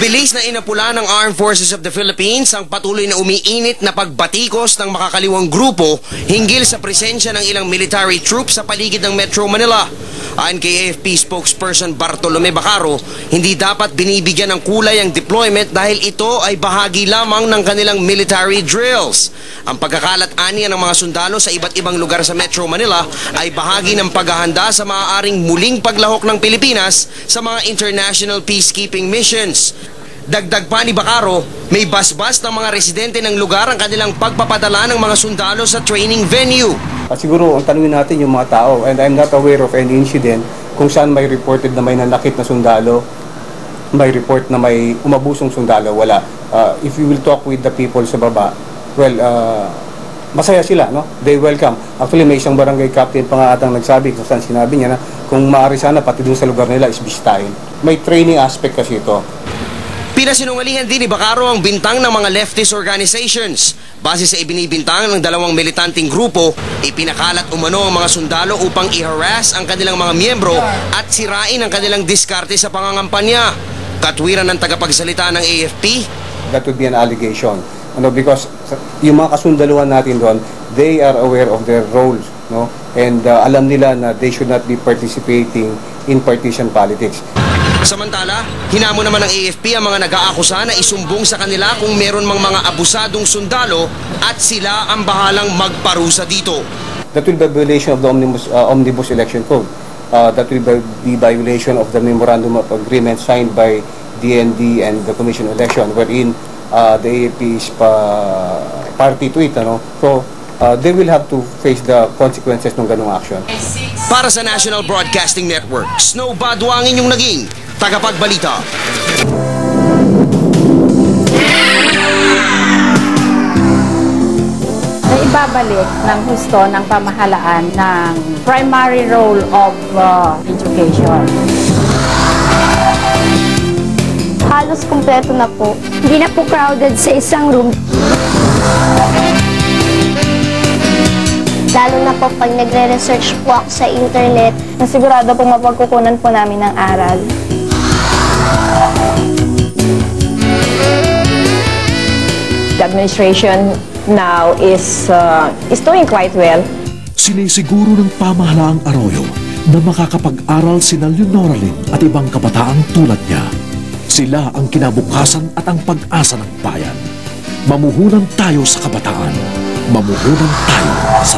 Mabilis na inapula ng Armed Forces of the Philippines ang patuloy na umiinit na pagbatikos ng makakaliwang grupo hinggil sa presensya ng ilang military troops sa paligid ng Metro Manila. Ayon kay AFP spokesperson Bartolome Bacaro, hindi dapat binibigyan ng kulay ang deployment dahil ito ay bahagi lamang ng kanilang military drills. Ang pagkakalat-aniya ng mga sundalo sa iba't ibang lugar sa Metro Manila ay bahagi ng paghahanda sa maaaring muling paglahok ng Pilipinas sa mga international peacekeeping missions. Dagdag pa ni Bacaro, may basbas ng mga residente ng lugar ang kanilang pagpapadala ng mga sundalo sa training venue. Siguro ang tanungin natin yung mga tao, and I'm not aware of any incident kung saan may reported na may nanakit na sundalo, may report na may umabusong sundalo, wala. If you will talk with the people sa baba, well, masaya sila, no? They welcome. Actually, may isang barangay captain pa nga atang nagsabi, kung saan sinabi niya na kung maaari sana pati dun sa lugar nila is bisitahin. May training aspect kasi ito. Pinasinungalingan din ni Bacaro ang bintang ng mga leftist organizations. Base sa ibinibintang ng dalawang militanteng grupo, ipinakalat umano ang mga sundalo upang i-harass ang kanilang mga miyembro at sirain ang kanilang diskarte sa pangangampanya. Katwiran ng tagapagsalita ng AFP, that would be an allegation. Because yung mga kasundaluhan natin doon, they are aware of their roles, no? And alam nila na they should not be participating in partisan politics. Samantala, hinamo naman ng AFP ang mga nag-aakusa na isumbong sa kanila kung meron mang mga abusadong sundalo at sila ang bahalang magparusa dito. That will be violation of the Omnibus Election Code. That will be violation of the Memorandum of Agreement signed by DND and the Commission on Election, wherein the AFP is party to it. So, they will have to face the consequences ng ganung action. Para sa National Broadcasting Network, Snow Badwa ang inyong naging tagapagbalita. Ibabalik ng husto ng pamahalaan ng primary role of education. Halos kumpleto na po. Hindi na po crowded sa isang room. Lalo na po pag nagre-research po ako sa internet. Nasigurado po mapagkukunan po namin ng aral. The administration now is doing quite well. Sinisiguro ng pamahalaang Arroyo na makakapag-aral sina Leonora Lim at ibang kabataang tulad niya. Sila ang kinabukasan at ang pag-asa ng bayan. Mamuhunan tayo sa kabataan. Mamuhunan tayo sa